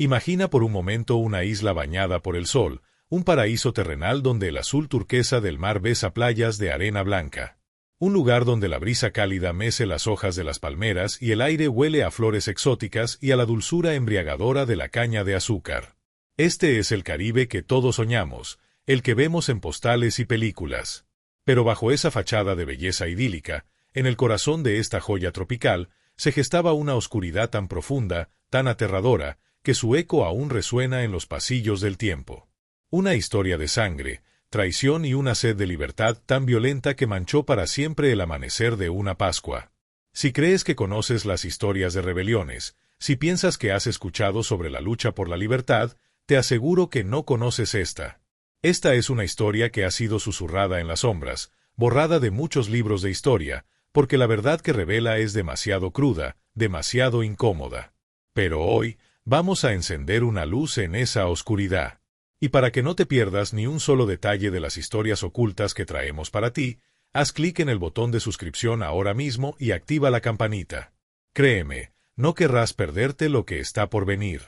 Imagina por un momento una isla bañada por el sol, un paraíso terrenal donde el azul turquesa del mar besa playas de arena blanca. Un lugar donde la brisa cálida mece las hojas de las palmeras y el aire huele a flores exóticas y a la dulzura embriagadora de la caña de azúcar. Este es el Caribe que todos soñamos, el que vemos en postales y películas. Pero bajo esa fachada de belleza idílica, en el corazón de esta joya tropical, se gestaba una oscuridad tan profunda, tan aterradora, que su eco aún resuena en los pasillos del tiempo. Una historia de sangre, traición y una sed de libertad tan violenta que manchó para siempre el amanecer de una Pascua. Si crees que conoces las historias de rebeliones, si piensas que has escuchado sobre la lucha por la libertad, te aseguro que no conoces esta. Esta es una historia que ha sido susurrada en las sombras, borrada de muchos libros de historia, porque la verdad que revela es demasiado cruda, demasiado incómoda. Pero hoy, vamos a encender una luz en esa oscuridad. Y para que no te pierdas ni un solo detalle de las historias ocultas que traemos para ti, haz clic en el botón de suscripción ahora mismo y activa la campanita. Créeme, no querrás perderte lo que está por venir.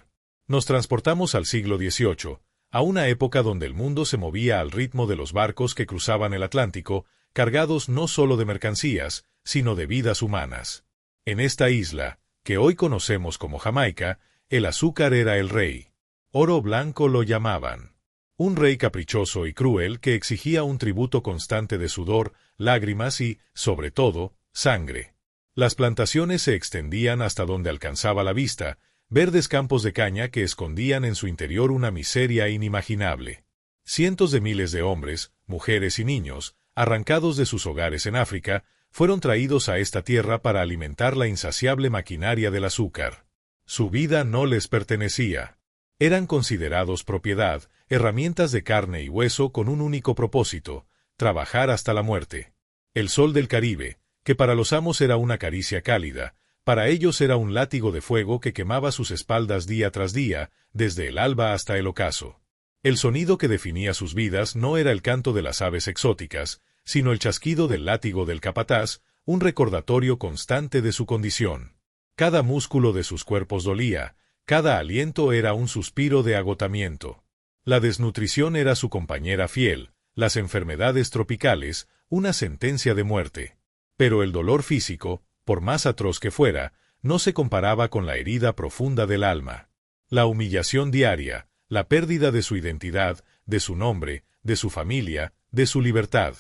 Nos transportamos al siglo XVIII, a una época donde el mundo se movía al ritmo de los barcos que cruzaban el Atlántico, cargados no solo de mercancías, sino de vidas humanas. En esta isla, que hoy conocemos como Jamaica, el azúcar era el rey. Oro blanco lo llamaban. Un rey caprichoso y cruel que exigía un tributo constante de sudor, lágrimas y, sobre todo, sangre. Las plantaciones se extendían hasta donde alcanzaba la vista, verdes campos de caña que escondían en su interior una miseria inimaginable. Cientos de miles de hombres, mujeres y niños, arrancados de sus hogares en África, fueron traídos a esta tierra para alimentar la insaciable maquinaria del azúcar. Su vida no les pertenecía. Eran considerados propiedad, herramientas de carne y hueso con un único propósito: trabajar hasta la muerte. El sol del Caribe, que para los amos era una caricia cálida, para ellos era un látigo de fuego que quemaba sus espaldas día tras día, desde el alba hasta el ocaso. El sonido que definía sus vidas no era el canto de las aves exóticas, sino el chasquido del látigo del capataz, un recordatorio constante de su condición. Cada músculo de sus cuerpos dolía, cada aliento era un suspiro de agotamiento. La desnutrición era su compañera fiel, las enfermedades tropicales, una sentencia de muerte. Pero el dolor físico, por más atroz que fuera, no se comparaba con la herida profunda del alma. La humillación diaria, la pérdida de su identidad, de su nombre, de su familia, de su libertad.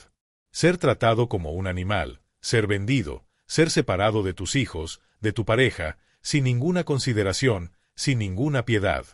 Ser tratado como un animal, ser vendido, ser separado de tus hijos, de tu pareja, sin ninguna consideración, sin ninguna piedad.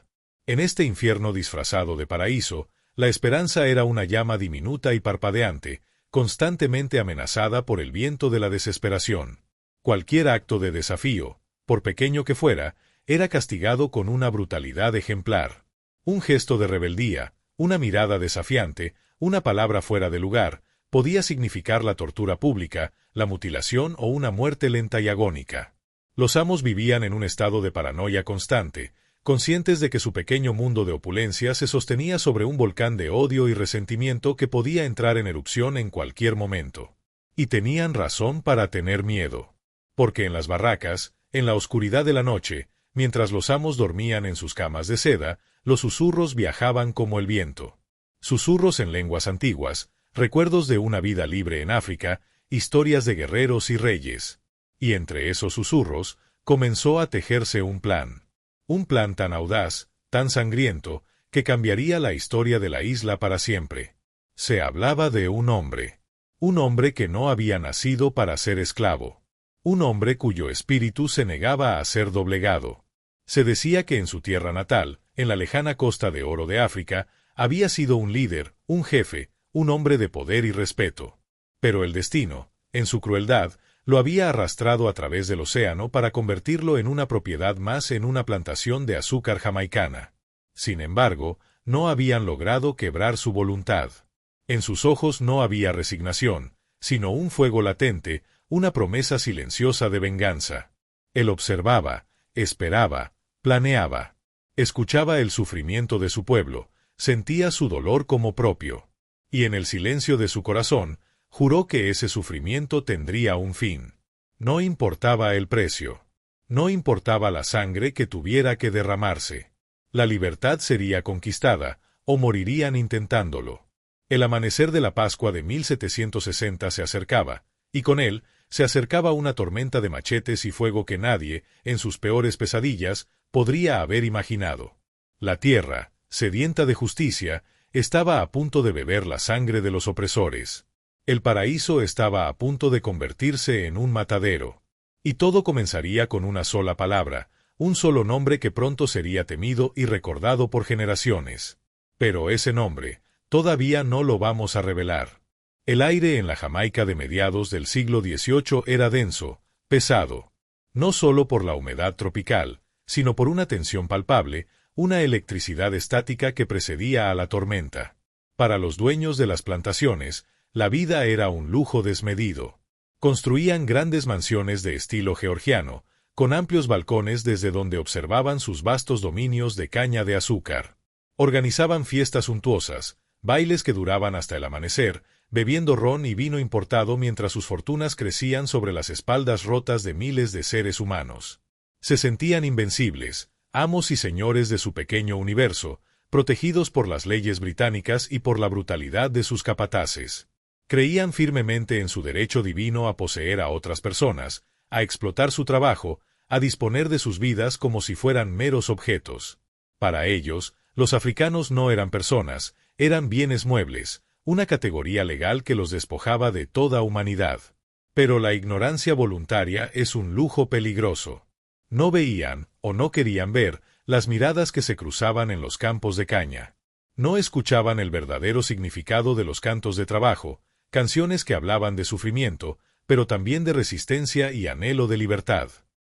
En este infierno disfrazado de paraíso, la esperanza era una llama diminuta y parpadeante, constantemente amenazada por el viento de la desesperación. Cualquier acto de desafío, por pequeño que fuera, era castigado con una brutalidad ejemplar. Un gesto de rebeldía, una mirada desafiante, una palabra fuera de lugar, podía significar la tortura pública, la mutilación o una muerte lenta y agónica. Los amos vivían en un estado de paranoia constante, conscientes de que su pequeño mundo de opulencia se sostenía sobre un volcán de odio y resentimiento que podía entrar en erupción en cualquier momento. Y tenían razón para tener miedo. Porque en las barracas, en la oscuridad de la noche, mientras los amos dormían en sus camas de seda, los susurros viajaban como el viento. Susurros en lenguas antiguas, recuerdos de una vida libre en África, historias de guerreros y reyes. Y entre esos susurros, comenzó a tejerse un plan. Un plan tan audaz, tan sangriento, que cambiaría la historia de la isla para siempre. Se hablaba de un hombre que no había nacido para ser esclavo. Un hombre cuyo espíritu se negaba a ser doblegado. Se decía que en su tierra natal, en la lejana costa de oro de África, había sido un líder, un jefe, un hombre de poder y respeto. Pero el destino, en su crueldad, lo había arrastrado a través del océano para convertirlo en una propiedad más en una plantación de azúcar jamaicana. Sin embargo, no habían logrado quebrar su voluntad. En sus ojos no había resignación, sino un fuego latente, una promesa silenciosa de venganza. Él observaba, esperaba, planeaba. Escuchaba el sufrimiento de su pueblo, sentía su dolor como propio. Y en el silencio de su corazón, juró que ese sufrimiento tendría un fin. No importaba el precio. No importaba la sangre que tuviera que derramarse. La libertad sería conquistada, o morirían intentándolo. El amanecer de la Pascua de 1760 se acercaba, y con él se acercaba una tormenta de machetes y fuego que nadie, en sus peores pesadillas, podría haber imaginado. La tierra, sedienta de justicia, estaba a punto de beber la sangre de los opresores. El paraíso estaba a punto de convertirse en un matadero. Y todo comenzaría con una sola palabra, un solo nombre que pronto sería temido y recordado por generaciones. Pero ese nombre, todavía no lo vamos a revelar. El aire en la Jamaica de mediados del siglo XVIII era denso, pesado. No solo por la humedad tropical, sino por una tensión palpable, una electricidad estática que precedía a la tormenta. Para los dueños de las plantaciones, la vida era un lujo desmedido. Construían grandes mansiones de estilo georgiano, con amplios balcones desde donde observaban sus vastos dominios de caña de azúcar. Organizaban fiestas suntuosas, bailes que duraban hasta el amanecer, bebiendo ron y vino importado mientras sus fortunas crecían sobre las espaldas rotas de miles de seres humanos. Se sentían invencibles, amos y señores de su pequeño universo, protegidos por las leyes británicas y por la brutalidad de sus capataces. Creían firmemente en su derecho divino a poseer a otras personas, a explotar su trabajo, a disponer de sus vidas como si fueran meros objetos. Para ellos, los africanos no eran personas, eran bienes muebles, una categoría legal que los despojaba de toda humanidad. Pero la ignorancia voluntaria es un lujo peligroso. No veían, o no querían ver, las miradas que se cruzaban en los campos de caña. No escuchaban el verdadero significado de los cantos de trabajo, canciones que hablaban de sufrimiento, pero también de resistencia y anhelo de libertad.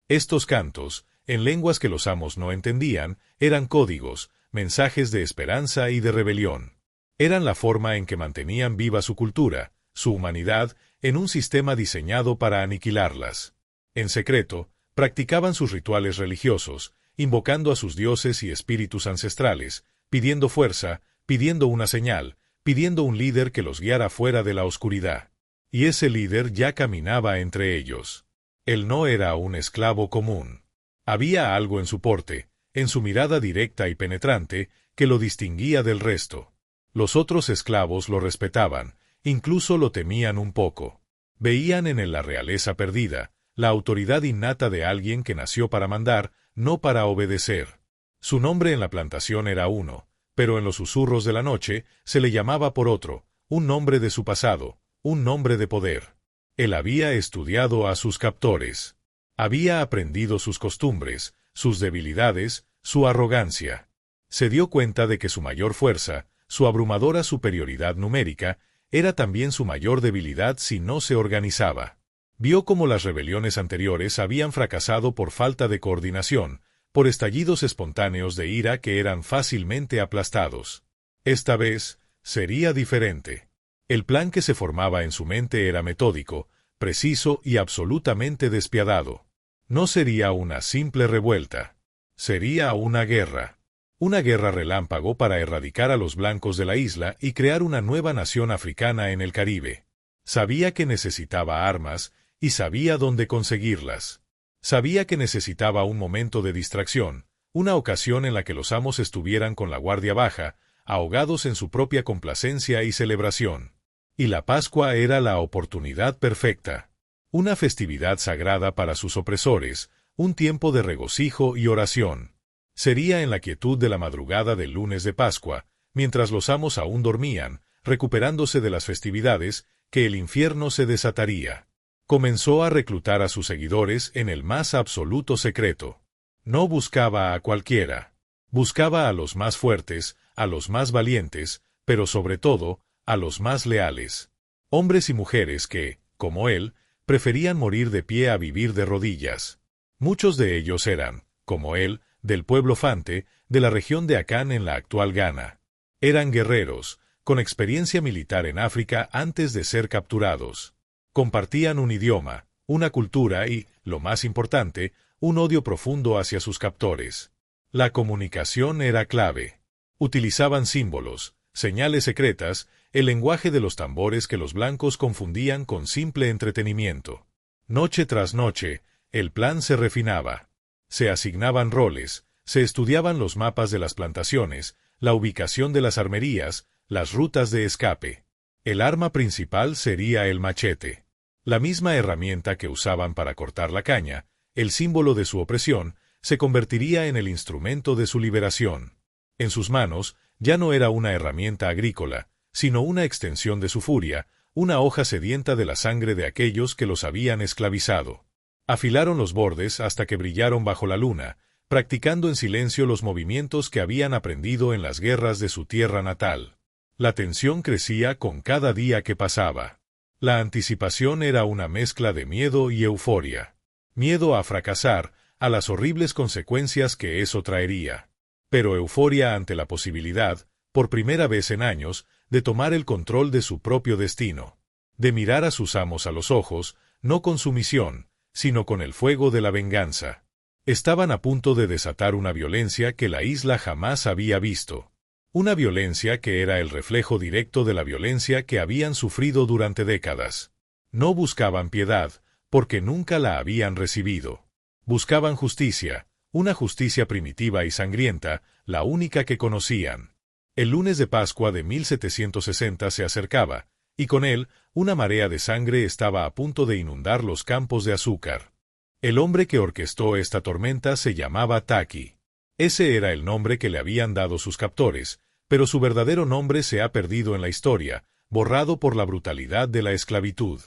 Estos cantos, en lenguas que los amos no entendían, eran códigos, mensajes de esperanza y de rebelión. Eran la forma en que mantenían viva su cultura, su humanidad, en un sistema diseñado para aniquilarlas. En secreto, practicaban sus rituales religiosos, invocando a sus dioses y espíritus ancestrales, pidiendo fuerza, pidiendo una señal, pidiendo un líder que los guiara fuera de la oscuridad. Y ese líder ya caminaba entre ellos. Él no era un esclavo común. Había algo en su porte, en su mirada directa y penetrante, que lo distinguía del resto. Los otros esclavos lo respetaban, incluso lo temían un poco. Veían en él la realeza perdida, la autoridad innata de alguien que nació para mandar, no para obedecer. Su nombre en la plantación era uno, pero en los susurros de la noche se le llamaba por otro, un nombre de su pasado, un nombre de poder. Él había estudiado a sus captores. Había aprendido sus costumbres, sus debilidades, su arrogancia. Se dio cuenta de que su mayor fuerza, su abrumadora superioridad numérica, era también su mayor debilidad si no se organizaba. Vio cómo las rebeliones anteriores habían fracasado por falta de coordinación, por estallidos espontáneos de ira que eran fácilmente aplastados. Esta vez, sería diferente. El plan que se formaba en su mente era metódico, preciso y absolutamente despiadado. No sería una simple revuelta. Sería una guerra. Una guerra relámpago para erradicar a los blancos de la isla y crear una nueva nación africana en el Caribe. Sabía que necesitaba armas, y sabía dónde conseguirlas. Sabía que necesitaba un momento de distracción, una ocasión en la que los amos estuvieran con la guardia baja, ahogados en su propia complacencia y celebración. Y la Pascua era la oportunidad perfecta. Una festividad sagrada para sus opresores, un tiempo de regocijo y oración. Sería en la quietud de la madrugada del lunes de Pascua, mientras los amos aún dormían, recuperándose de las festividades, que el infierno se desataría. Comenzó a reclutar a sus seguidores en el más absoluto secreto. No buscaba a cualquiera. Buscaba a los más fuertes, a los más valientes, pero sobre todo, a los más leales. Hombres y mujeres que, como él, preferían morir de pie a vivir de rodillas. Muchos de ellos eran, como él, del pueblo Fante, de la región de Acán en la actual Ghana. Eran guerreros, con experiencia militar en África antes de ser capturados. Compartían un idioma, una cultura y, lo más importante, un odio profundo hacia sus captores. La comunicación era clave. Utilizaban símbolos, señales secretas, el lenguaje de los tambores que los blancos confundían con simple entretenimiento. Noche tras noche, el plan se refinaba. Se asignaban roles, se estudiaban los mapas de las plantaciones, la ubicación de las armerías, las rutas de escape. El arma principal sería el machete. La misma herramienta que usaban para cortar la caña, el símbolo de su opresión, se convertiría en el instrumento de su liberación. En sus manos ya no era una herramienta agrícola, sino una extensión de su furia, una hoja sedienta de la sangre de aquellos que los habían esclavizado. Afilaron los bordes hasta que brillaron bajo la luna, practicando en silencio los movimientos que habían aprendido en las guerras de su tierra natal. La tensión crecía con cada día que pasaba. La anticipación era una mezcla de miedo y euforia. Miedo a fracasar, a las horribles consecuencias que eso traería. Pero euforia ante la posibilidad, por primera vez en años, de tomar el control de su propio destino. De mirar a sus amos a los ojos, no con sumisión, sino con el fuego de la venganza. Estaban a punto de desatar una violencia que la isla jamás había visto. Una violencia que era el reflejo directo de la violencia que habían sufrido durante décadas. No buscaban piedad, porque nunca la habían recibido. Buscaban justicia, una justicia primitiva y sangrienta, la única que conocían. El lunes de Pascua de 1760 se acercaba, y con él, una marea de sangre estaba a punto de inundar los campos de azúcar. El hombre que orquestó esta tormenta se llamaba Taki. Ese era el nombre que le habían dado sus captores, pero su verdadero nombre se ha perdido en la historia, borrado por la brutalidad de la esclavitud.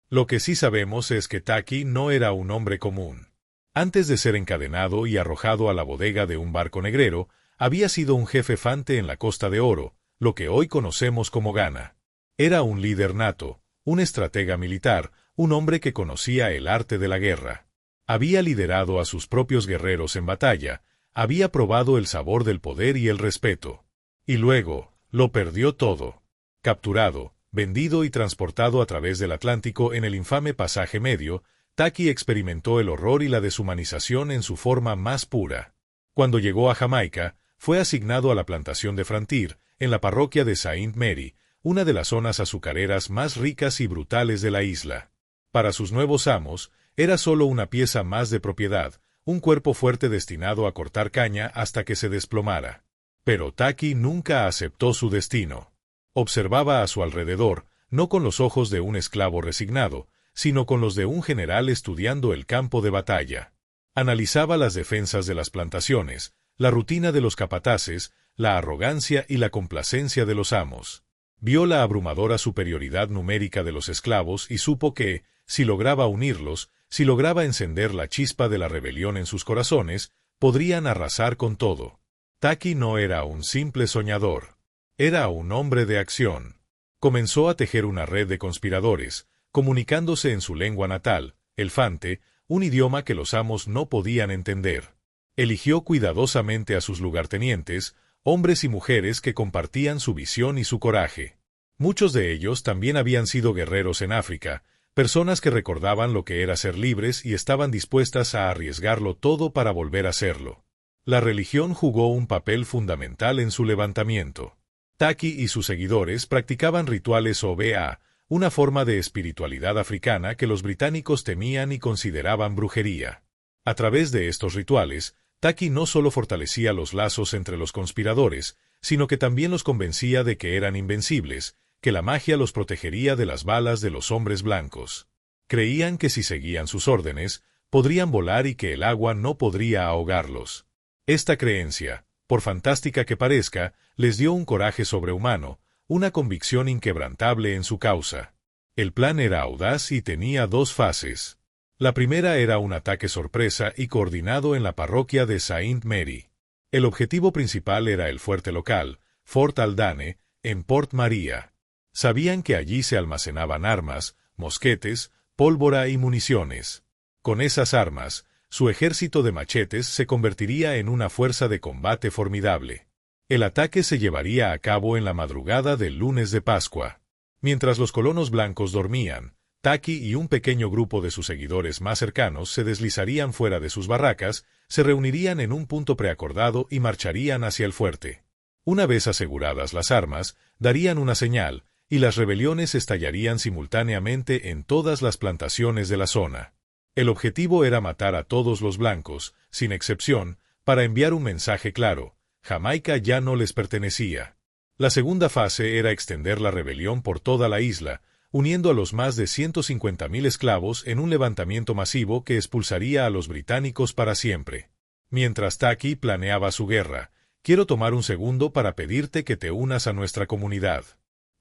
Lo que sí sabemos es que Taki no era un hombre común. Antes de ser encadenado y arrojado a la bodega de un barco negrero, había sido un jefe fante en la Costa de Oro, lo que hoy conocemos como Ghana. Era un líder nato, un estratega militar, un hombre que conocía el arte de la guerra. Había liderado a sus propios guerreros en batalla, había probado el sabor del poder y el respeto. Y luego, lo perdió todo. Capturado, vendido y transportado a través del Atlántico en el infame pasaje medio, Taki experimentó el horror y la deshumanización en su forma más pura. Cuando llegó a Jamaica, fue asignado a la plantación de Frontier, en la parroquia de Saint Mary, una de las zonas azucareras más ricas y brutales de la isla. Para sus nuevos amos, era solo una pieza más de propiedad, un cuerpo fuerte destinado a cortar caña hasta que se desplomara. Pero Taki nunca aceptó su destino. Observaba a su alrededor, no con los ojos de un esclavo resignado, sino con los de un general estudiando el campo de batalla. Analizaba las defensas de las plantaciones, la rutina de los capataces, la arrogancia y la complacencia de los amos. Vio la abrumadora superioridad numérica de los esclavos y supo que, si lograba unirlos, si lograba encender la chispa de la rebelión en sus corazones, podrían arrasar con todo. Taki no era un simple soñador. Era un hombre de acción. Comenzó a tejer una red de conspiradores, comunicándose en su lengua natal, el fante, un idioma que los amos no podían entender. Eligió cuidadosamente a sus lugartenientes, hombres y mujeres que compartían su visión y su coraje. Muchos de ellos también habían sido guerreros en África, personas que recordaban lo que era ser libres y estaban dispuestas a arriesgarlo todo para volver a serlo. La religión jugó un papel fundamental en su levantamiento. Taki y sus seguidores practicaban rituales Oba, una forma de espiritualidad africana que los británicos temían y consideraban brujería. A través de estos rituales, Taki no solo fortalecía los lazos entre los conspiradores, sino que también los convencía de que eran invencibles, que la magia los protegería de las balas de los hombres blancos. Creían que si seguían sus órdenes, podrían volar y que el agua no podría ahogarlos. Esta creencia, por fantástica que parezca, les dio un coraje sobrehumano, una convicción inquebrantable en su causa. El plan era audaz y tenía dos fases. La primera era un ataque sorpresa y coordinado en la parroquia de Saint Mary. El objetivo principal era el fuerte local, Fort Aldane, en Port Maria. Sabían que allí se almacenaban armas, mosquetes, pólvora y municiones. Con esas armas, su ejército de machetes se convertiría en una fuerza de combate formidable. El ataque se llevaría a cabo en la madrugada del lunes de Pascua. Mientras los colonos blancos dormían, Taki y un pequeño grupo de sus seguidores más cercanos se deslizarían fuera de sus barracas, se reunirían en un punto preacordado y marcharían hacia el fuerte. Una vez aseguradas las armas, darían una señal, y las rebeliones estallarían simultáneamente en todas las plantaciones de la zona. El objetivo era matar a todos los blancos, sin excepción, para enviar un mensaje claro: Jamaica ya no les pertenecía. La segunda fase era extender la rebelión por toda la isla, uniendo a los más de 150.000 esclavos en un levantamiento masivo que expulsaría a los británicos para siempre. Mientras Taki planeaba su guerra, quiero tomar un segundo para pedirte que te unas a nuestra comunidad.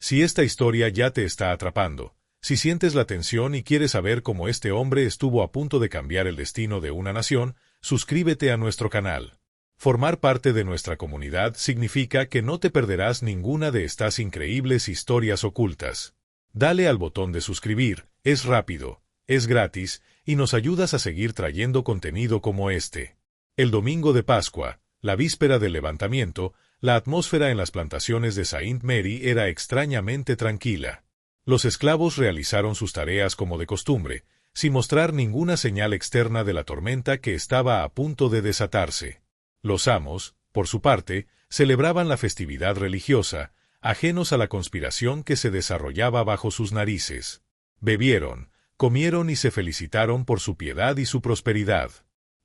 Si esta historia ya te está atrapando, si sientes la tensión y quieres saber cómo este hombre estuvo a punto de cambiar el destino de una nación, suscríbete a nuestro canal. Formar parte de nuestra comunidad significa que no te perderás ninguna de estas increíbles historias ocultas. Dale al botón de suscribir, es rápido, es gratis, y nos ayudas a seguir trayendo contenido como este. El domingo de Pascua, la víspera del levantamiento, la atmósfera en las plantaciones de Saint Mary era extrañamente tranquila. Los esclavos realizaron sus tareas como de costumbre, sin mostrar ninguna señal externa de la tormenta que estaba a punto de desatarse. Los amos, por su parte, celebraban la festividad religiosa, ajenos a la conspiración que se desarrollaba bajo sus narices. Bebieron, comieron y se felicitaron por su piedad y su prosperidad.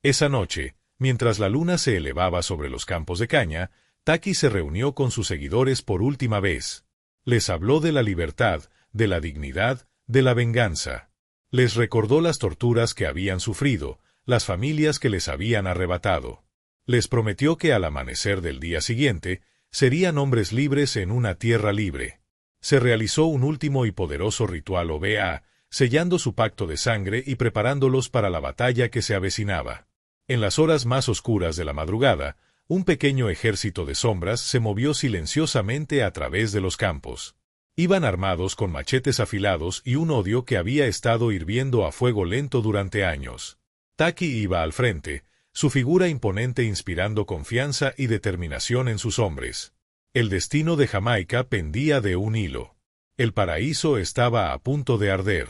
Esa noche, mientras la luna se elevaba sobre los campos de caña, Taki se reunió con sus seguidores por última vez. Les habló de la libertad, de la dignidad, de la venganza. Les recordó las torturas que habían sufrido, las familias que les habían arrebatado. Les prometió que al amanecer del día siguiente, serían hombres libres en una tierra libre. Se realizó un último y poderoso ritual OVA, sellando su pacto de sangre y preparándolos para la batalla que se avecinaba. En las horas más oscuras de la madrugada, un pequeño ejército de sombras se movió silenciosamente a través de los campos. Iban armados con machetes afilados y un odio que había estado hirviendo a fuego lento durante años. Taki iba al frente, su figura imponente inspirando confianza y determinación en sus hombres. El destino de Jamaica pendía de un hilo. El paraíso estaba a punto de arder.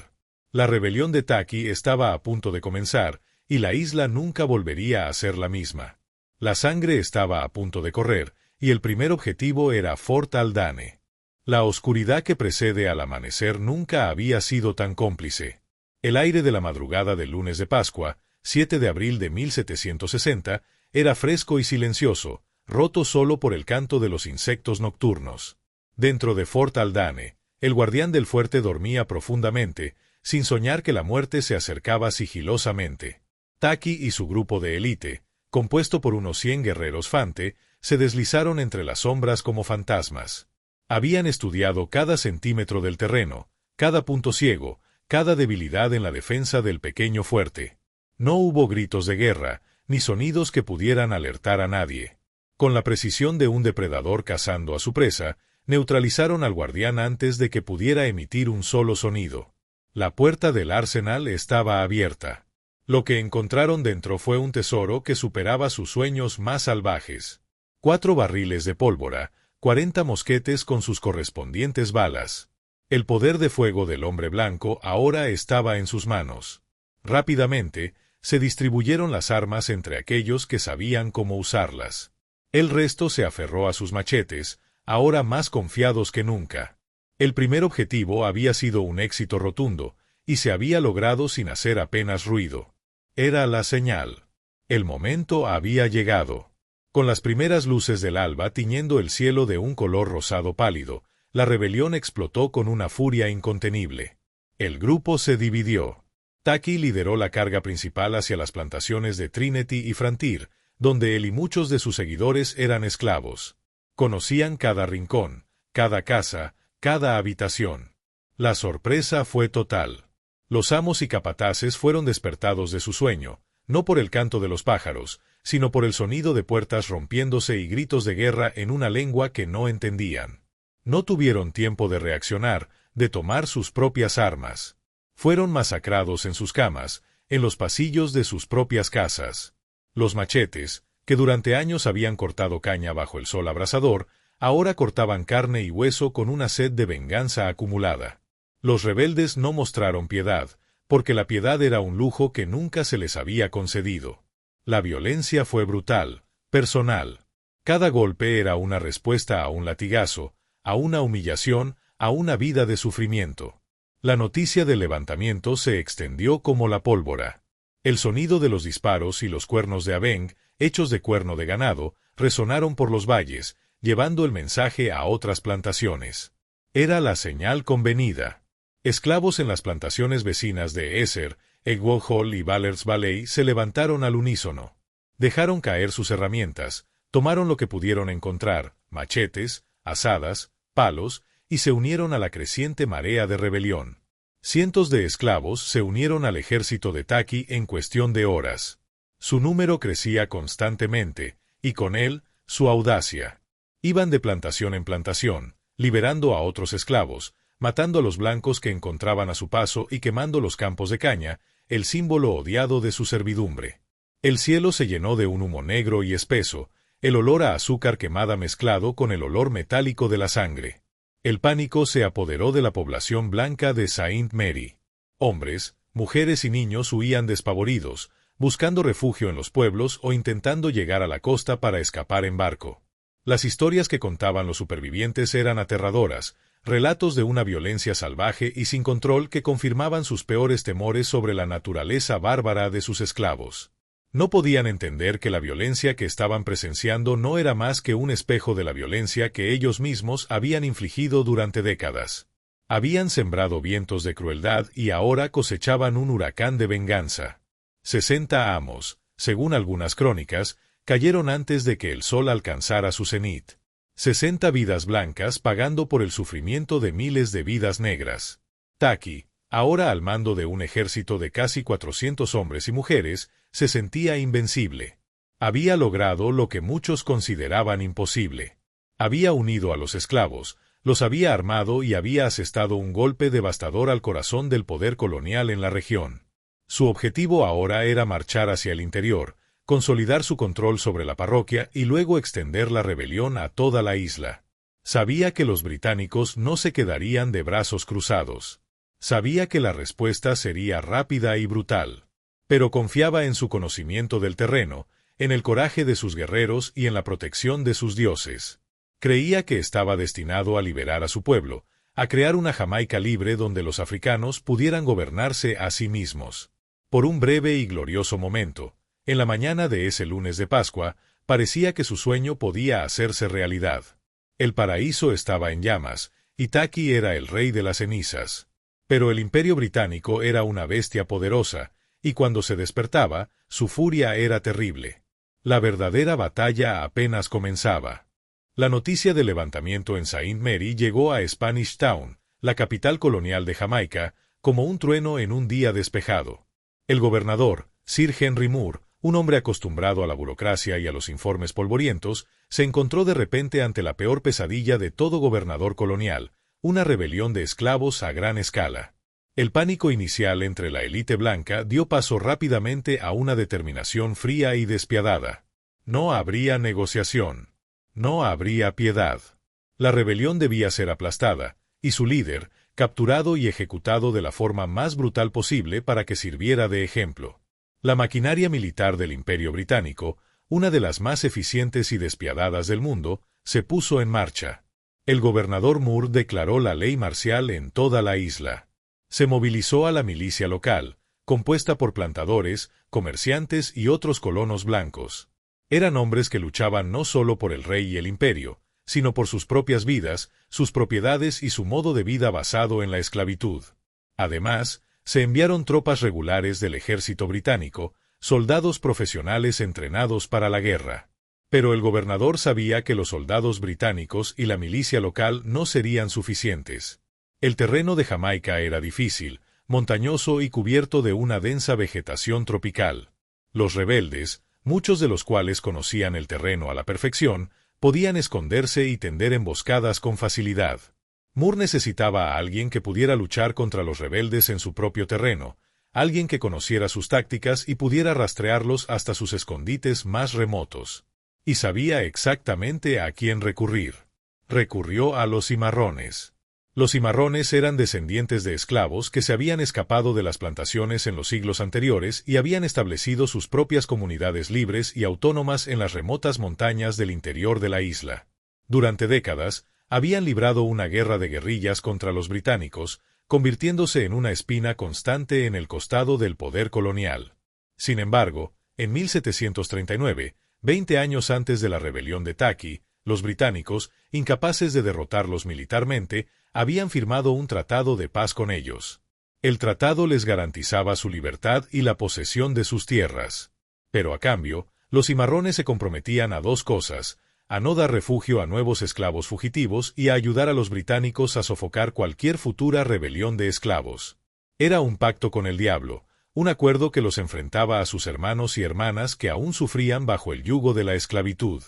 La rebelión de Taki estaba a punto de comenzar, y la isla nunca volvería a ser la misma. La sangre estaba a punto de correr, y el primer objetivo era Fort Aldane. La oscuridad que precede al amanecer nunca había sido tan cómplice. El aire de la madrugada del lunes de Pascua, 7 de abril de 1760, era fresco y silencioso, roto solo por el canto de los insectos nocturnos. Dentro de Fort Aldane, el guardián del fuerte dormía profundamente, sin soñar que la muerte se acercaba sigilosamente. Taki y su grupo de élite, compuesto por unos 100 guerreros Fante, se deslizaron entre las sombras como fantasmas. Habían estudiado cada centímetro del terreno, cada punto ciego, cada debilidad en la defensa del pequeño fuerte. No hubo gritos de guerra, ni sonidos que pudieran alertar a nadie. Con la precisión de un depredador cazando a su presa, neutralizaron al guardián antes de que pudiera emitir un solo sonido. La puerta del arsenal estaba abierta. Lo que encontraron dentro fue un tesoro que superaba sus sueños más salvajes. 4 barriles de pólvora, 40 mosquetes con sus correspondientes balas. El poder de fuego del hombre blanco ahora estaba en sus manos. Rápidamente, se distribuyeron las armas entre aquellos que sabían cómo usarlas. El resto se aferró a sus machetes, ahora más confiados que nunca. El primer objetivo había sido un éxito rotundo, y se había logrado sin hacer apenas ruido. Era la señal. El momento había llegado. Con las primeras luces del alba tiñendo el cielo de un color rosado pálido, la rebelión explotó con una furia incontenible. El grupo se dividió. Taki lideró la carga principal hacia las plantaciones de Trinity y Frontier, donde él y muchos de sus seguidores eran esclavos. Conocían cada rincón, cada casa, cada habitación. La sorpresa fue total. Los amos y capataces fueron despertados de su sueño, no por el canto de los pájaros, sino por el sonido de puertas rompiéndose y gritos de guerra en una lengua que no entendían. No tuvieron tiempo de reaccionar, de tomar sus propias armas. Fueron masacrados en sus camas, en los pasillos de sus propias casas. Los machetes, que durante años habían cortado caña bajo el sol abrasador, ahora cortaban carne y hueso con una sed de venganza acumulada. Los rebeldes no mostraron piedad, porque la piedad era un lujo que nunca se les había concedido. La violencia fue brutal, personal. Cada golpe era una respuesta a un latigazo, a una humillación, a una vida de sufrimiento. La noticia del levantamiento se extendió como la pólvora. El sonido de los disparos y los cuernos de Abeng hechos de cuerno de ganado, resonaron por los valles, llevando el mensaje a otras plantaciones. Era la señal convenida. Esclavos en las plantaciones vecinas de Esser, Egwo Hall y Ballers Valley se levantaron al unísono. Dejaron caer sus herramientas, tomaron lo que pudieron encontrar, machetes, azadas, palos, y se unieron a la creciente marea de rebelión. Cientos de esclavos se unieron al ejército de Taki en cuestión de horas. Su número crecía constantemente, y con él, su audacia. Iban de plantación en plantación, liberando a otros esclavos, matando a los blancos que encontraban a su paso y quemando los campos de caña, el símbolo odiado de su servidumbre. El cielo se llenó de un humo negro y espeso, el olor a azúcar quemada mezclado con el olor metálico de la sangre. El pánico se apoderó de la población blanca de Saint Mary. Hombres, mujeres y niños huían despavoridos, buscando refugio en los pueblos o intentando llegar a la costa para escapar en barco. Las historias que contaban los supervivientes eran aterradoras, relatos de una violencia salvaje y sin control que confirmaban sus peores temores sobre la naturaleza bárbara de sus esclavos. No podían entender que la violencia que estaban presenciando no era más que un espejo de la violencia que ellos mismos habían infligido durante décadas. Habían sembrado vientos de crueldad y ahora cosechaban un huracán de venganza. 60 amos, según algunas crónicas, cayeron antes de que el sol alcanzara su cenit. 60 vidas blancas pagando por el sufrimiento de miles de vidas negras. Taki, ahora al mando de un ejército de casi 400 hombres y mujeres, se sentía invencible. Había logrado lo que muchos consideraban imposible. Había unido a los esclavos, los había armado y había asestado un golpe devastador al corazón del poder colonial en la región. Su objetivo ahora era marchar hacia el interior, consolidar su control sobre la parroquia y luego extender la rebelión a toda la isla. Sabía que los británicos no se quedarían de brazos cruzados. Sabía que la respuesta sería rápida y brutal. Pero confiaba en su conocimiento del terreno, en el coraje de sus guerreros y en la protección de sus dioses. Creía que estaba destinado a liberar a su pueblo, a crear una Jamaica libre donde los africanos pudieran gobernarse a sí mismos. Por un breve y glorioso momento, en la mañana de ese lunes de Pascua, parecía que su sueño podía hacerse realidad. El paraíso estaba en llamas, y Taki era el rey de las cenizas. Pero el Imperio Británico era una bestia poderosa, y cuando se despertaba, su furia era terrible. La verdadera batalla apenas comenzaba. La noticia del levantamiento en Saint Mary llegó a Spanish Town, la capital colonial de Jamaica, como un trueno en un día despejado. El gobernador, Sir Henry Moore, un hombre acostumbrado a la burocracia y a los informes polvorientos, se encontró de repente ante la peor pesadilla de todo gobernador colonial, una rebelión de esclavos a gran escala. El pánico inicial entre la élite blanca dio paso rápidamente a una determinación fría y despiadada. No habría negociación. No habría piedad. La rebelión debía ser aplastada, y su líder, capturado y ejecutado de la forma más brutal posible para que sirviera de ejemplo. La maquinaria militar del Imperio Británico, una de las más eficientes y despiadadas del mundo, se puso en marcha. El gobernador Moore declaró la ley marcial en toda la isla. Se movilizó a la milicia local, compuesta por plantadores, comerciantes y otros colonos blancos. Eran hombres que luchaban no solo por el rey y el imperio, sino por sus propias vidas, sus propiedades y su modo de vida basado en la esclavitud. Además, se enviaron tropas regulares del ejército británico, soldados profesionales entrenados para la guerra. Pero el gobernador sabía que los soldados británicos y la milicia local no serían suficientes. El terreno de Jamaica era difícil, montañoso y cubierto de una densa vegetación tropical. Los rebeldes, muchos de los cuales conocían el terreno a la perfección, podían esconderse y tender emboscadas con facilidad. Moore necesitaba a alguien que pudiera luchar contra los rebeldes en su propio terreno, alguien que conociera sus tácticas y pudiera rastrearlos hasta sus escondites más remotos. Y sabía exactamente a quién recurrir. Recurrió a los cimarrones. Los cimarrones eran descendientes de esclavos que se habían escapado de las plantaciones en los siglos anteriores y habían establecido sus propias comunidades libres y autónomas en las remotas montañas del interior de la isla. Durante décadas, habían librado una guerra de guerrillas contra los británicos, convirtiéndose en una espina constante en el costado del poder colonial. Sin embargo, en 1739, 20 años antes de la rebelión de Taki, los británicos, incapaces de derrotarlos militarmente, habían firmado un tratado de paz con ellos. El tratado les garantizaba su libertad y la posesión de sus tierras. Pero a cambio, los cimarrones se comprometían a dos cosas: a no dar refugio a nuevos esclavos fugitivos y a ayudar a los británicos a sofocar cualquier futura rebelión de esclavos. Era un pacto con el diablo, un acuerdo que los enfrentaba a sus hermanos y hermanas que aún sufrían bajo el yugo de la esclavitud.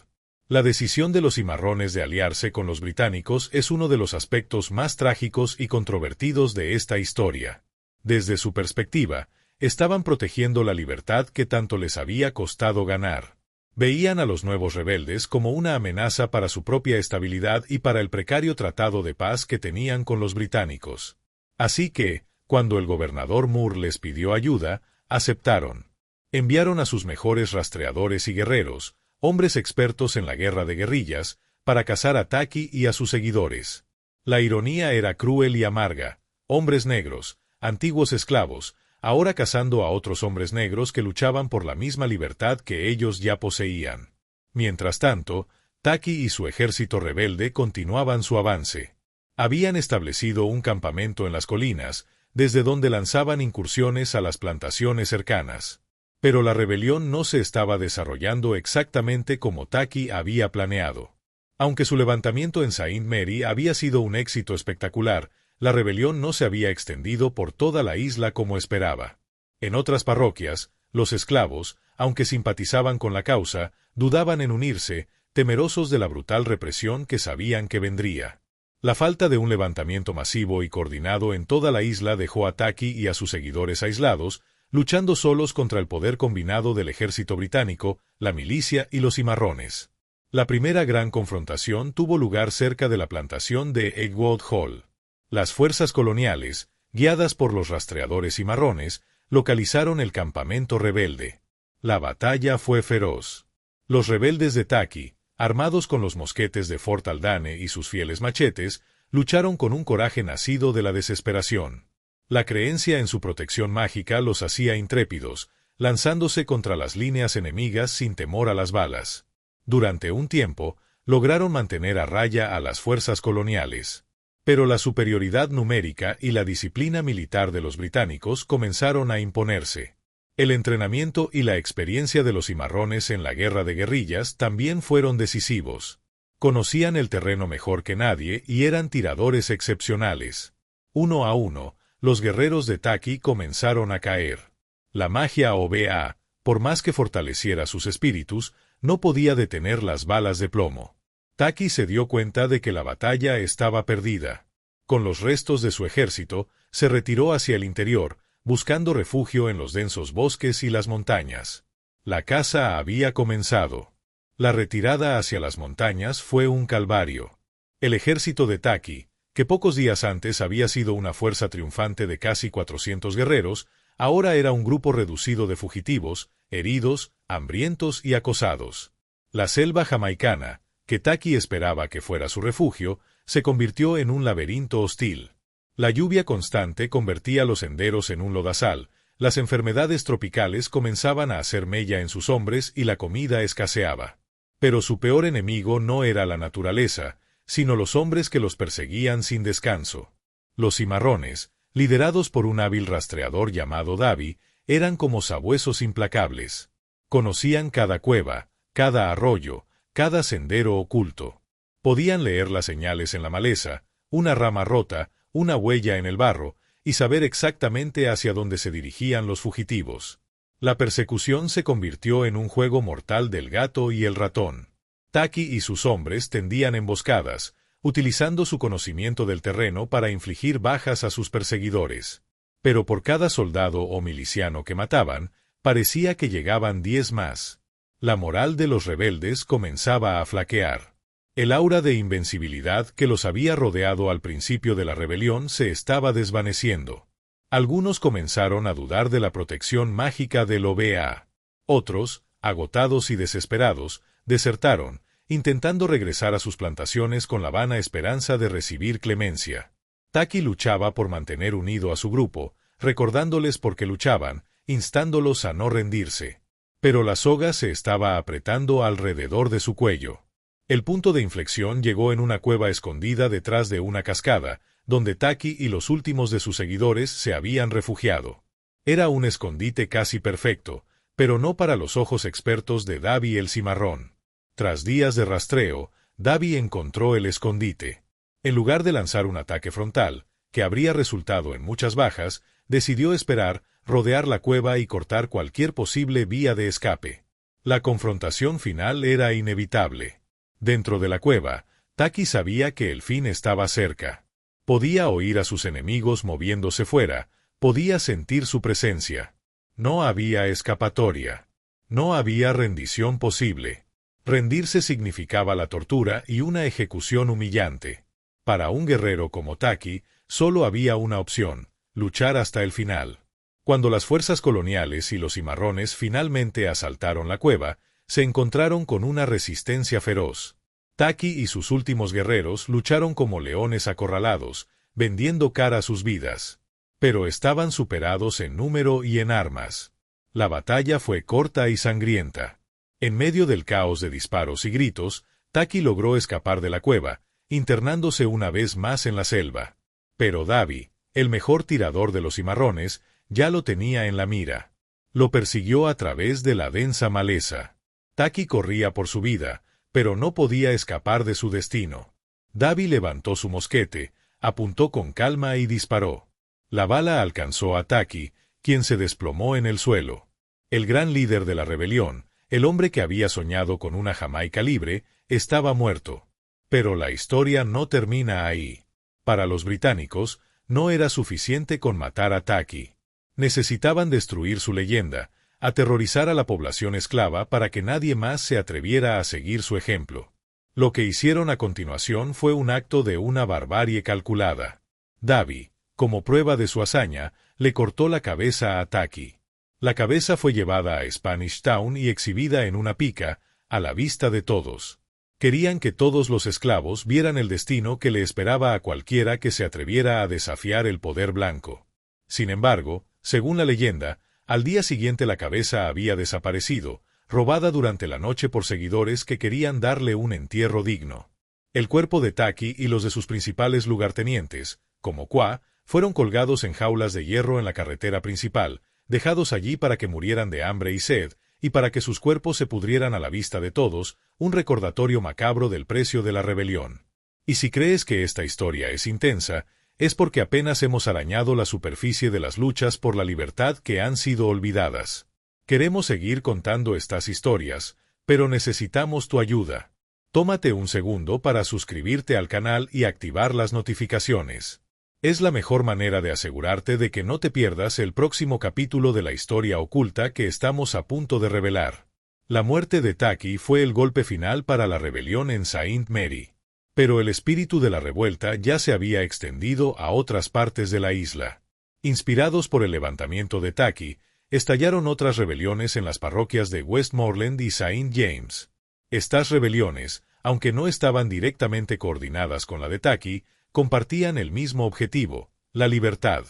La decisión de los cimarrones de aliarse con los británicos es uno de los aspectos más trágicos y controvertidos de esta historia. Desde su perspectiva, estaban protegiendo la libertad que tanto les había costado ganar. Veían a los nuevos rebeldes como una amenaza para su propia estabilidad y para el precario tratado de paz que tenían con los británicos. Así que, cuando el gobernador Moore les pidió ayuda, aceptaron. Enviaron a sus mejores rastreadores y guerreros, hombres expertos en la guerra de guerrillas, para cazar a Taki y a sus seguidores. La ironía era cruel y amarga: hombres negros, antiguos esclavos, ahora cazando a otros hombres negros que luchaban por la misma libertad que ellos ya poseían. Mientras tanto, Taki y su ejército rebelde continuaban su avance. Habían establecido un campamento en las colinas, desde donde lanzaban incursiones a las plantaciones cercanas. Pero la rebelión no se estaba desarrollando exactamente como Taki había planeado. Aunque su levantamiento en Saint Mary había sido un éxito espectacular, la rebelión no se había extendido por toda la isla como esperaba. En otras parroquias, los esclavos, aunque simpatizaban con la causa, dudaban en unirse, temerosos de la brutal represión que sabían que vendría. La falta de un levantamiento masivo y coordinado en toda la isla dejó a Taki y a sus seguidores aislados, luchando solos contra el poder combinado del ejército británico, la milicia y los cimarrones. La primera gran confrontación tuvo lugar cerca de la plantación de Eggwood Hall. Las fuerzas coloniales, guiadas por los rastreadores cimarrones, localizaron el campamento rebelde. La batalla fue feroz. Los rebeldes de Taki, armados con los mosquetes de Fort Aldane y sus fieles machetes, lucharon con un coraje nacido de la desesperación. La creencia en su protección mágica los hacía intrépidos, lanzándose contra las líneas enemigas sin temor a las balas. Durante un tiempo, lograron mantener a raya a las fuerzas coloniales. Pero la superioridad numérica y la disciplina militar de los británicos comenzaron a imponerse. El entrenamiento y la experiencia de los cimarrones en la guerra de guerrillas también fueron decisivos. Conocían el terreno mejor que nadie y eran tiradores excepcionales. Uno a uno, los guerreros de Taki comenzaron a caer. La magia OBA, por más que fortaleciera sus espíritus, no podía detener las balas de plomo. Taki se dio cuenta de que la batalla estaba perdida. Con los restos de su ejército, se retiró hacia el interior, buscando refugio en los densos bosques y las montañas. La caza había comenzado. La retirada hacia las montañas fue un calvario. El ejército de Taki, que pocos días antes había sido una fuerza triunfante de casi 400 guerreros, ahora era un grupo reducido de fugitivos, heridos, hambrientos y acosados. La selva jamaicana, que Taki esperaba que fuera su refugio, se convirtió en un laberinto hostil. La lluvia constante convertía los senderos en un lodazal, las enfermedades tropicales comenzaban a hacer mella en sus hombres y la comida escaseaba. Pero su peor enemigo no era la naturaleza, sino los hombres que los perseguían sin descanso. Los cimarrones, liderados por un hábil rastreador llamado Davy, eran como sabuesos implacables. Conocían cada cueva, cada arroyo, cada sendero oculto. Podían leer las señales en la maleza, una rama rota, una huella en el barro, y saber exactamente hacia dónde se dirigían los fugitivos. La persecución se convirtió en un juego mortal del gato y el ratón. Taki y sus hombres tendían emboscadas, utilizando su conocimiento del terreno para infligir bajas a sus perseguidores. Pero por cada soldado o miliciano que mataban, parecía que llegaban 10 más. La moral de los rebeldes comenzaba a flaquear. El aura de invencibilidad que los había rodeado al principio de la rebelión se estaba desvaneciendo. Algunos comenzaron a dudar de la protección mágica del OBA. Otros, agotados y desesperados, desertaron, intentando regresar a sus plantaciones con la vana esperanza de recibir clemencia. Taki luchaba por mantener unido a su grupo, recordándoles por qué luchaban, instándolos a no rendirse. pero la soga se estaba apretando alrededor de su cuello. El punto de inflexión llegó en una cueva escondida detrás de una cascada, donde Taki y los últimos de sus seguidores se habían refugiado. Era un escondite casi perfecto, pero no para los ojos expertos de Davi el Cimarrón. Tras días de rastreo, Davi encontró el escondite. En lugar de lanzar un ataque frontal, que habría resultado en muchas bajas, decidió esperar, rodear la cueva y cortar cualquier posible vía de escape. La confrontación final era inevitable. Dentro de la cueva, Taki sabía que el fin estaba cerca. Podía oír a sus enemigos moviéndose fuera, podía sentir su presencia. No había escapatoria. No había rendición posible. Rendirse significaba la tortura y una ejecución humillante. Para un guerrero como Taki, solo había una opción: luchar hasta el final. Cuando las fuerzas coloniales y los cimarrones finalmente asaltaron la cueva, se encontraron con una resistencia feroz. Taki y sus últimos guerreros lucharon como leones acorralados, vendiendo cara a sus vidas. Pero estaban superados en número y en armas. La batalla fue corta y sangrienta. En medio del caos de disparos y gritos, Taki logró escapar de la cueva, internándose una vez más en la selva. Pero Davi, el mejor tirador de los cimarrones, ya lo tenía en la mira. Lo persiguió a través de la densa maleza. Taki corría por su vida, pero no podía escapar de su destino. Davi levantó su mosquete, apuntó con calma y disparó. La bala alcanzó a Taki, quien se desplomó en el suelo. El gran líder de la rebelión, el hombre que había soñado con una Jamaica libre, estaba muerto. Pero la historia no termina ahí. Para los británicos, no era suficiente con matar a Taki. Necesitaban destruir su leyenda, aterrorizar a la población esclava para que nadie más se atreviera a seguir su ejemplo. Lo que hicieron a continuación fue un acto de una barbarie calculada. Davi, como prueba de su hazaña, le cortó la cabeza a Taki. La cabeza fue llevada a Spanish Town y exhibida en una pica, a la vista de todos. Querían que todos los esclavos vieran el destino que le esperaba a cualquiera que se atreviera a desafiar el poder blanco. Sin embargo, según la leyenda, al día siguiente la cabeza había desaparecido, robada durante la noche por seguidores que querían darle un entierro digno. El cuerpo de Taki y los de sus principales lugartenientes, como Qua, fueron colgados en jaulas de hierro en la carretera principal, dejados allí para que murieran de hambre y sed, y para que sus cuerpos se pudrieran a la vista de todos, un recordatorio macabro del precio de la rebelión. Y si crees que esta historia es intensa, es porque apenas hemos arañado la superficie de las luchas por la libertad que han sido olvidadas. Queremos seguir contando estas historias, pero necesitamos tu ayuda. Tómate un segundo para suscribirte al canal y activar las notificaciones. Es la mejor manera de asegurarte de que no te pierdas el próximo capítulo de la historia oculta que estamos a punto de revelar. La muerte de Taki fue el golpe final para la rebelión en Saint Mary. Pero el espíritu de la revuelta ya se había extendido a otras partes de la isla. Inspirados por el levantamiento de Taki, estallaron otras rebeliones en las parroquias de Westmoreland y Saint James. Estas rebeliones, aunque no estaban directamente coordinadas con la de Taki, compartían el mismo objetivo, la libertad.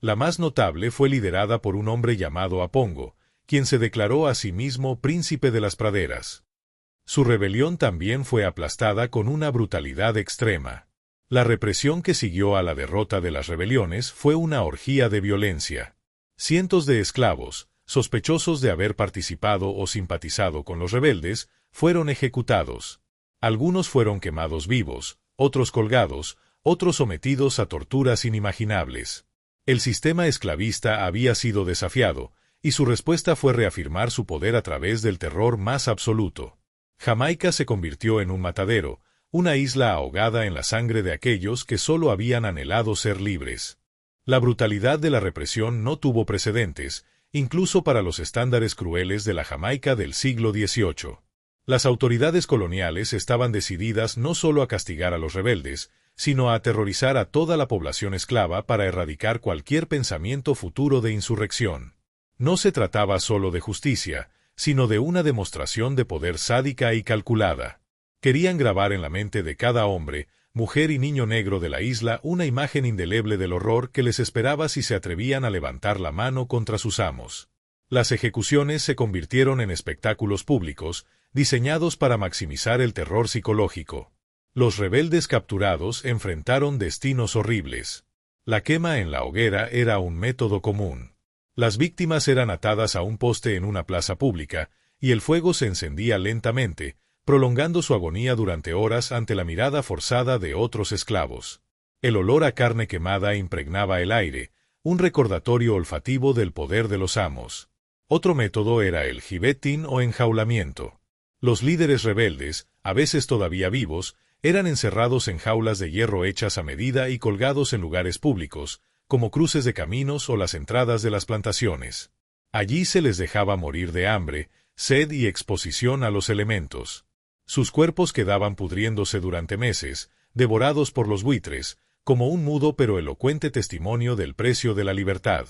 La más notable fue liderada por un hombre llamado Apongo, quien se declaró a sí mismo príncipe de las praderas. Su rebelión también fue aplastada con una brutalidad extrema. La represión que siguió a la derrota de las rebeliones fue una orgía de violencia. Cientos de esclavos, sospechosos de haber participado o simpatizado con los rebeldes, fueron ejecutados. Algunos fueron quemados vivos, otros colgados, otros sometidos a torturas inimaginables. El sistema esclavista había sido desafiado, y su respuesta fue reafirmar su poder a través del terror más absoluto. Jamaica se convirtió en un matadero, una isla ahogada en la sangre de aquellos que solo habían anhelado ser libres. La brutalidad de la represión no tuvo precedentes, incluso para los estándares crueles de la Jamaica del siglo XVIII. Las autoridades coloniales estaban decididas no solo a castigar a los rebeldes, sino a aterrorizar a toda la población esclava para erradicar cualquier pensamiento futuro de insurrección. No se trataba solo de justicia, sino de una demostración de poder sádica y calculada. Querían grabar en la mente de cada hombre, mujer y niño negro de la isla una imagen indeleble del horror que les esperaba si se atrevían a levantar la mano contra sus amos. Las ejecuciones se convirtieron en espectáculos públicos, diseñados para maximizar el terror psicológico. Los rebeldes capturados enfrentaron destinos horribles. La quema en la hoguera era un método común. Las víctimas eran atadas a un poste en una plaza pública, y el fuego se encendía lentamente, prolongando su agonía durante horas ante la mirada forzada de otros esclavos. El olor a carne quemada impregnaba el aire, un recordatorio olfativo del poder de los amos. Otro método era el gibetting o enjaulamiento. Los líderes rebeldes, a veces todavía vivos, eran encerrados en jaulas de hierro hechas a medida y colgados en lugares públicos, como cruces de caminos o las entradas de las plantaciones. Allí se les dejaba morir de hambre, sed y exposición a los elementos. Sus cuerpos quedaban pudriéndose durante meses, devorados por los buitres, como un mudo pero elocuente testimonio del precio de la libertad.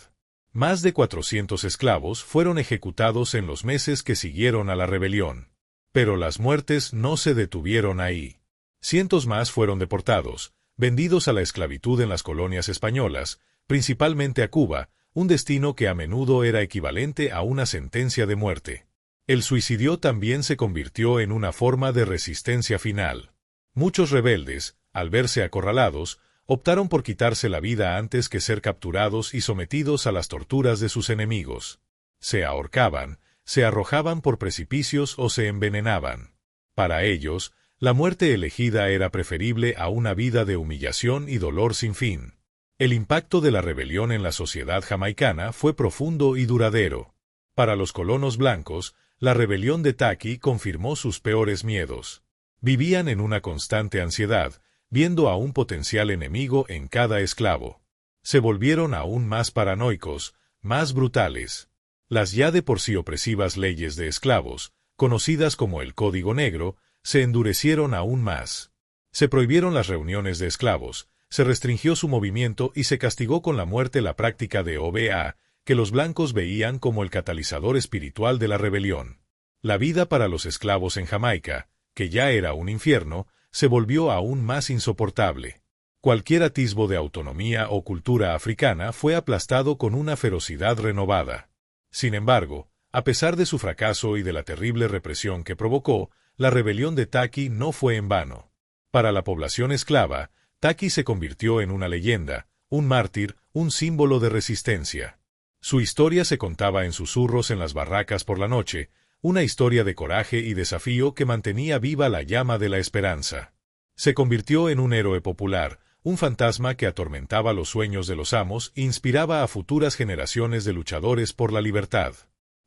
Más de 400 esclavos fueron ejecutados en los meses que siguieron a la rebelión. Pero las muertes no se detuvieron ahí. Cientos más fueron deportados, vendidos a la esclavitud en las colonias españolas, principalmente a Cuba, un destino que a menudo era equivalente a una sentencia de muerte. El suicidio también se convirtió en una forma de resistencia final. Muchos rebeldes, al verse acorralados, optaron por quitarse la vida antes que ser capturados y sometidos a las torturas de sus enemigos. Se ahorcaban, se arrojaban por precipicios o se envenenaban. Para ellos, la muerte elegida era preferible a una vida de humillación y dolor sin fin. El impacto de la rebelión en la sociedad jamaicana fue profundo y duradero. Para los colonos blancos, la rebelión de Taqui confirmó sus peores miedos. Vivían en una constante ansiedad, viendo a un potencial enemigo en cada esclavo. Se volvieron aún más paranoicos, más brutales. Las ya de por sí opresivas leyes de esclavos, conocidas como el Código Negro, se endurecieron aún más. Se prohibieron las reuniones de esclavos, se restringió su movimiento y se castigó con la muerte la práctica de OBA, que los blancos veían como el catalizador espiritual de la rebelión. La vida para los esclavos en Jamaica, que ya era un infierno, se volvió aún más insoportable. Cualquier atisbo de autonomía o cultura africana fue aplastado con una ferocidad renovada. Sin embargo, a pesar de su fracaso y de la terrible represión que provocó, la rebelión de Taqui no fue en vano. Para la población esclava, Taqui se convirtió en una leyenda, un mártir, un símbolo de resistencia. Su historia se contaba en susurros en las barracas por la noche, una historia de coraje y desafío que mantenía viva la llama de la esperanza. Se convirtió en un héroe popular, un fantasma que atormentaba los sueños de los amos e inspiraba a futuras generaciones de luchadores por la libertad.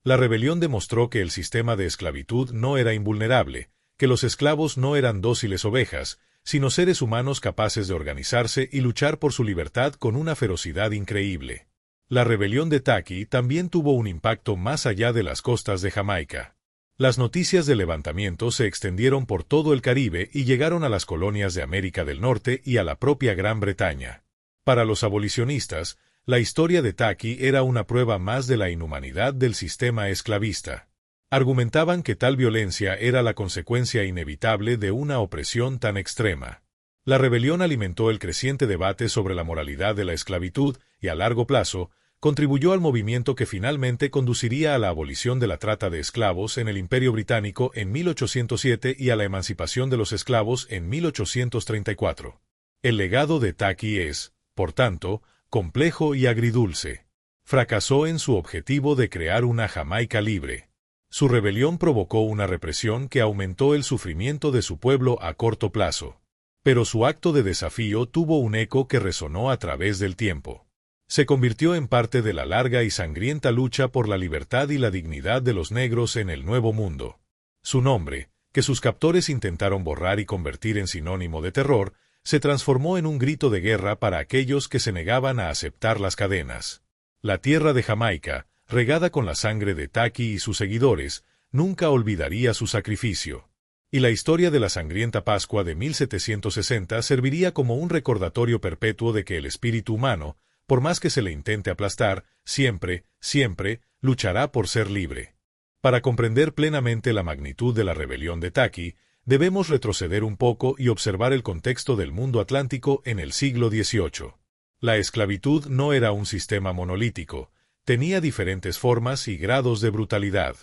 La rebelión demostró que el sistema de esclavitud no era invulnerable, que los esclavos no eran dóciles ovejas, sino seres humanos capaces de organizarse y luchar por su libertad con una ferocidad increíble. La rebelión de Taqui también tuvo un impacto más allá de las costas de Jamaica. Las noticias del levantamiento se extendieron por todo el Caribe y llegaron a las colonias de América del Norte y a la propia Gran Bretaña. Para los abolicionistas, la historia de Taqui era una prueba más de la inhumanidad del sistema esclavista. Argumentaban que tal violencia era la consecuencia inevitable de una opresión tan extrema. La rebelión alimentó el creciente debate sobre la moralidad de la esclavitud y, a largo plazo, contribuyó al movimiento que finalmente conduciría a la abolición de la trata de esclavos en el Imperio Británico en 1807 y a la emancipación de los esclavos en 1834. El legado de Taqui es, por tanto, complejo y agridulce. Fracasó en su objetivo de crear una Jamaica libre. Su rebelión provocó una represión que aumentó el sufrimiento de su pueblo a corto plazo. Pero su acto de desafío tuvo un eco que resonó a través del tiempo. Se convirtió en parte de la larga y sangrienta lucha por la libertad y la dignidad de los negros en el Nuevo Mundo. Su nombre, que sus captores intentaron borrar y convertir en sinónimo de terror, se transformó en un grito de guerra para aquellos que se negaban a aceptar las cadenas. La tierra de Jamaica, regada con la sangre de Taqui y sus seguidores, nunca olvidaría su sacrificio. Y la historia de la sangrienta Pascua de 1760 serviría como un recordatorio perpetuo de que el espíritu humano, por más que se le intente aplastar, siempre, siempre, luchará por ser libre. Para comprender plenamente la magnitud de la rebelión de Taqui, debemos retroceder un poco y observar el contexto del mundo atlántico en el siglo XVIII. La esclavitud no era un sistema monolítico. Tenía diferentes formas y grados de brutalidad.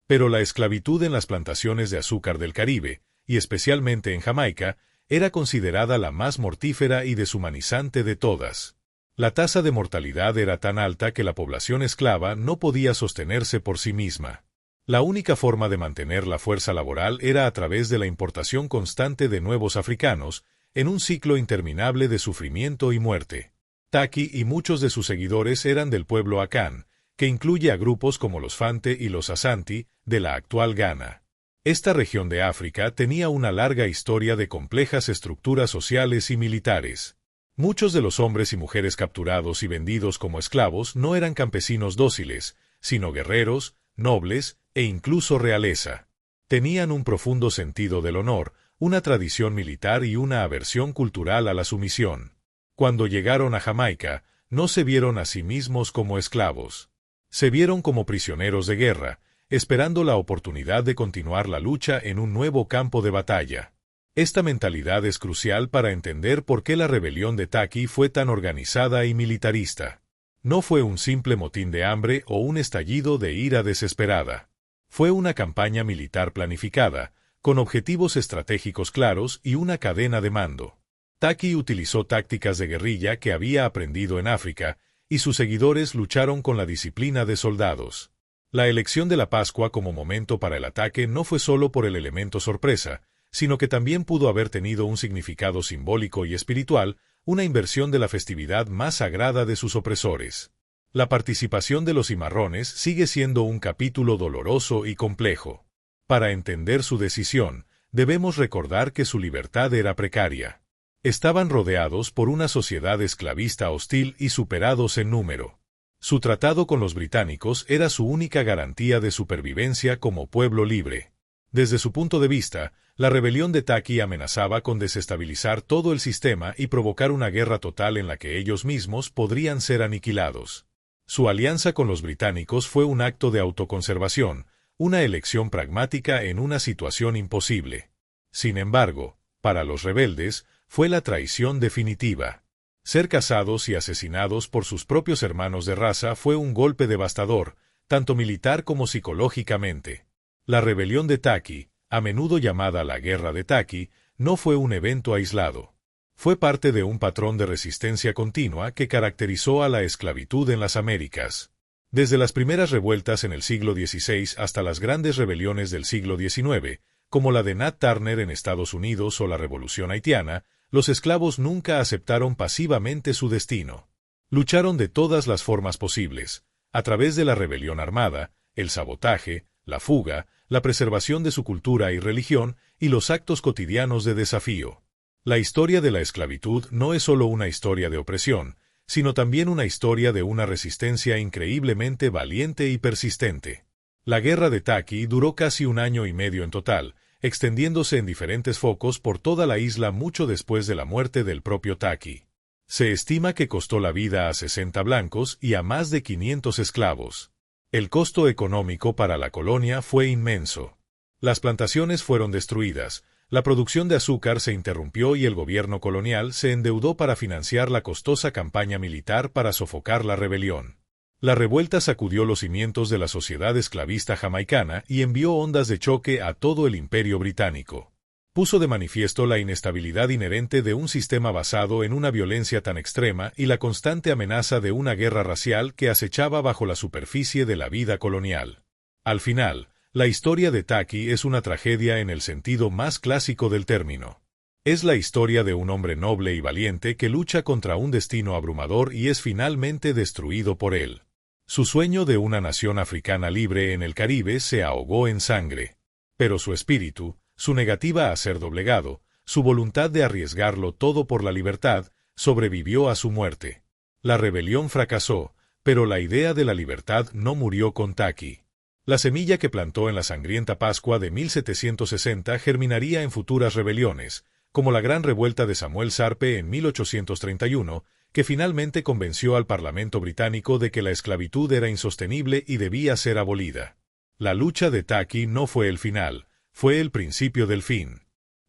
Pero la esclavitud en las plantaciones de azúcar del Caribe, y especialmente en Jamaica, era considerada la más mortífera y deshumanizante de todas. La tasa de mortalidad era tan alta que la población esclava no podía sostenerse por sí misma. La única forma de mantener la fuerza laboral era a través de la importación constante de nuevos africanos, en un ciclo interminable de sufrimiento y muerte. Taki y muchos de sus seguidores eran del pueblo Akan, que incluye a grupos como los Fante y los Asanti, de la actual Ghana. Esta región de África tenía una larga historia de complejas estructuras sociales y militares. Muchos de los hombres y mujeres capturados y vendidos como esclavos no eran campesinos dóciles, sino guerreros, nobles e incluso realeza. Tenían un profundo sentido del honor, una tradición militar y una aversión cultural a la sumisión. Cuando llegaron a Jamaica, no se vieron a sí mismos como esclavos. Se vieron como prisioneros de guerra, esperando la oportunidad de continuar la lucha en un nuevo campo de batalla. Esta mentalidad es crucial para entender por qué la rebelión de Taki fue tan organizada y militarista. No fue un simple motín de hambre o un estallido de ira desesperada. Fue una campaña militar planificada, con objetivos estratégicos claros y una cadena de mando. Taki utilizó tácticas de guerrilla que había aprendido en África, y sus seguidores lucharon con la disciplina de soldados. La elección de la Pascua como momento para el ataque no fue solo por el elemento sorpresa, sino que también pudo haber tenido un significado simbólico y espiritual, una inversión de la festividad más sagrada de sus opresores. La participación de los cimarrones sigue siendo un capítulo doloroso y complejo. Para entender su decisión, debemos recordar que su libertad era precaria. Estaban rodeados por una sociedad esclavista hostil y superados en número. Su tratado con los británicos era su única garantía de supervivencia como pueblo libre. Desde su punto de vista, la rebelión de Taki amenazaba con desestabilizar todo el sistema y provocar una guerra total en la que ellos mismos podrían ser aniquilados. Su alianza con los británicos fue un acto de autoconservación, una elección pragmática en una situación imposible. Sin embargo, para los rebeldes, fue la traición definitiva. Ser cazados y asesinados por sus propios hermanos de raza fue un golpe devastador, tanto militar como psicológicamente. La rebelión de Taki, a menudo llamada la Guerra de Taki, no fue un evento aislado. Fue parte de un patrón de resistencia continua que caracterizó a la esclavitud en las Américas. Desde las primeras revueltas en el siglo XVI hasta las grandes rebeliones del siglo XIX, como la de Nat Turner en Estados Unidos o la Revolución Haitiana, los esclavos nunca aceptaron pasivamente su destino. Lucharon de todas las formas posibles, a través de la rebelión armada, el sabotaje, la fuga, la preservación de su cultura y religión, y los actos cotidianos de desafío. La historia de la esclavitud no es solo una historia de opresión, sino también una historia de una resistencia increíblemente valiente y persistente. La Guerra de Taki duró casi 1 año y medio en total, extendiéndose en diferentes focos por toda la isla mucho después de la muerte del propio Taki. Se estima que costó la vida a 60 blancos y a más de 500 esclavos. El costo económico para la colonia fue inmenso. Las plantaciones fueron destruidas, la producción de azúcar se interrumpió y el gobierno colonial se endeudó para financiar la costosa campaña militar para sofocar la rebelión. La revuelta sacudió los cimientos de la sociedad esclavista jamaicana y envió ondas de choque a todo el imperio británico. Puso de manifiesto la inestabilidad inherente de un sistema basado en una violencia tan extrema y la constante amenaza de una guerra racial que acechaba bajo la superficie de la vida colonial. Al final, la historia de Taki es una tragedia en el sentido más clásico del término. Es la historia de un hombre noble y valiente que lucha contra un destino abrumador y es finalmente destruido por él. Su sueño de una nación africana libre en el Caribe se ahogó en sangre. Pero su espíritu, su negativa a ser doblegado, su voluntad de arriesgarlo todo por la libertad, sobrevivió a su muerte. La rebelión fracasó, pero la idea de la libertad no murió con Taki. La semilla que plantó en la sangrienta Pascua de 1760 germinaría en futuras rebeliones, como la Gran Revuelta de Samuel Sarpe en 1831, que finalmente convenció al Parlamento británico de que la esclavitud era insostenible y debía ser abolida. La lucha de Taki no fue el final, fue el principio del fin.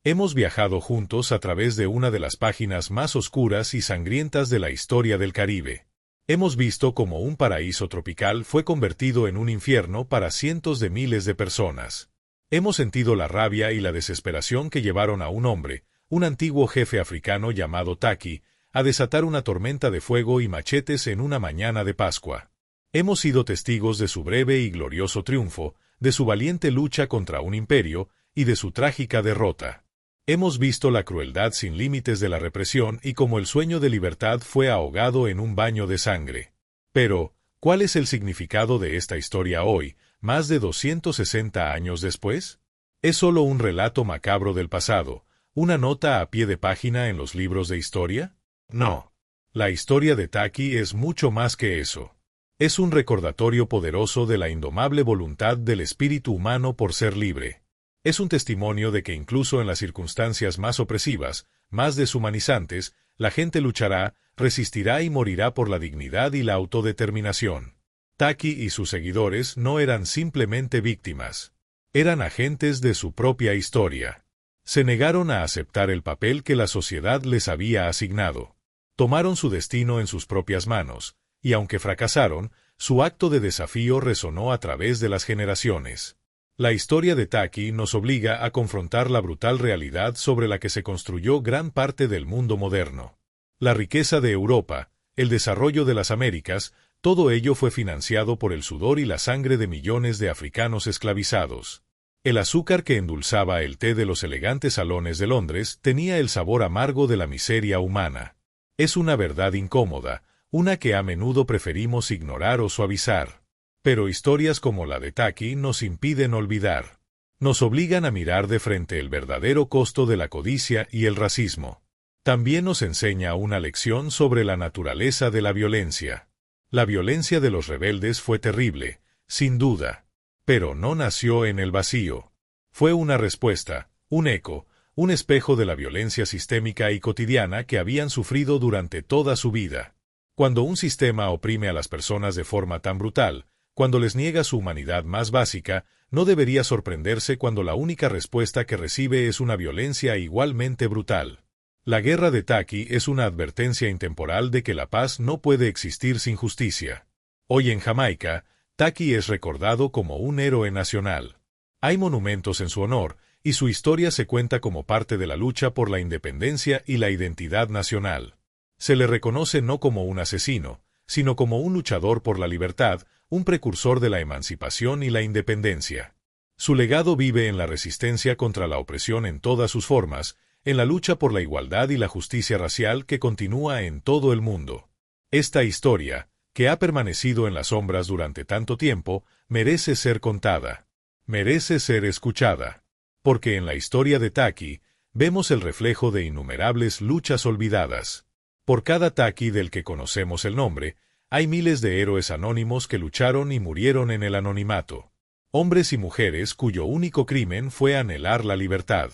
Hemos viajado juntos a través de una de las páginas más oscuras y sangrientas de la historia del Caribe. Hemos visto cómo un paraíso tropical fue convertido en un infierno para cientos de miles de personas. Hemos sentido la rabia y la desesperación que llevaron a un hombre, un antiguo jefe africano llamado Taki, a desatar una tormenta de fuego y machetes en una mañana de Pascua. Hemos sido testigos de su breve y glorioso triunfo, de su valiente lucha contra un imperio y de su trágica derrota. Hemos visto la crueldad sin límites de la represión y cómo el sueño de libertad fue ahogado en un baño de sangre. Pero, ¿cuál es el significado de esta historia hoy, más de 260 años después? ¿Es solo un relato macabro del pasado, una nota a pie de página en los libros de historia? No. La historia de Taki es mucho más que eso. Es un recordatorio poderoso de la indomable voluntad del espíritu humano por ser libre. Es un testimonio de que incluso en las circunstancias más opresivas, más deshumanizantes, la gente luchará, resistirá y morirá por la dignidad y la autodeterminación. Taki y sus seguidores no eran simplemente víctimas. Eran agentes de su propia historia. Se negaron a aceptar el papel que la sociedad les había asignado. Tomaron su destino en sus propias manos, y aunque fracasaron, su acto de desafío resonó a través de las generaciones. La historia de Taki nos obliga a confrontar la brutal realidad sobre la que se construyó gran parte del mundo moderno. La riqueza de Europa, el desarrollo de las Américas, todo ello fue financiado por el sudor y la sangre de millones de africanos esclavizados. El azúcar que endulzaba el té de los elegantes salones de Londres tenía el sabor amargo de la miseria humana. Es una verdad incómoda, una que a menudo preferimos ignorar o suavizar. Pero historias como la de Taki nos impiden olvidar. Nos obligan a mirar de frente el verdadero costo de la codicia y el racismo. También nos enseña una lección sobre la naturaleza de la violencia. La violencia de los rebeldes fue terrible, sin duda. Pero no nació en el vacío. Fue una respuesta, un eco, un espejo de la violencia sistémica y cotidiana que habían sufrido durante toda su vida. Cuando un sistema oprime a las personas de forma tan brutal, cuando les niega su humanidad más básica, no debería sorprenderse cuando la única respuesta que recibe es una violencia igualmente brutal. La guerra de Taki es una advertencia intemporal de que la paz no puede existir sin justicia. Hoy en Jamaica, Taki es recordado como un héroe nacional. Hay monumentos en su honor, y su historia se cuenta como parte de la lucha por la independencia y la identidad nacional. Se le reconoce no como un asesino, sino como un luchador por la libertad, un precursor de la emancipación y la independencia. Su legado vive en la resistencia contra la opresión en todas sus formas, en la lucha por la igualdad y la justicia racial que continúa en todo el mundo. Esta historia, que ha permanecido en las sombras durante tanto tiempo, merece ser contada. Merece ser escuchada. Porque en la historia de Taki, vemos el reflejo de innumerables luchas olvidadas. Por cada Taki del que conocemos el nombre, hay miles de héroes anónimos que lucharon y murieron en el anonimato. Hombres y mujeres cuyo único crimen fue anhelar la libertad.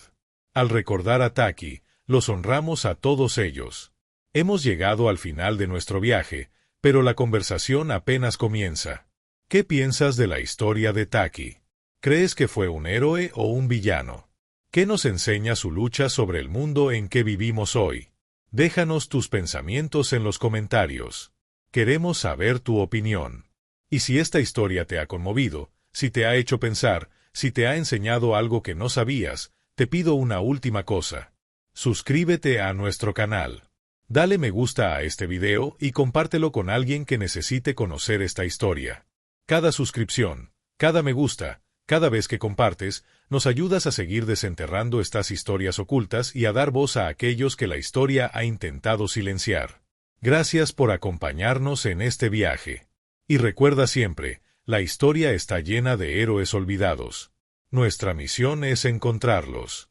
Al recordar a Taki, los honramos a todos ellos. Hemos llegado al final de nuestro viaje, pero la conversación apenas comienza. ¿Qué piensas de la historia de Taki? ¿Crees que fue un héroe o un villano? ¿Qué nos enseña su lucha sobre el mundo en que vivimos hoy? Déjanos tus pensamientos en los comentarios. Queremos saber tu opinión. Y si esta historia te ha conmovido, si te ha hecho pensar, si te ha enseñado algo que no sabías, te pido una última cosa. Suscríbete a nuestro canal. Dale me gusta a este video y compártelo con alguien que necesite conocer esta historia. Cada suscripción, cada me gusta, cada vez que compartes, nos ayudas a seguir desenterrando estas historias ocultas y a dar voz a aquellos que la historia ha intentado silenciar. Gracias por acompañarnos en este viaje. Y recuerda siempre, la historia está llena de héroes olvidados. Nuestra misión es encontrarlos.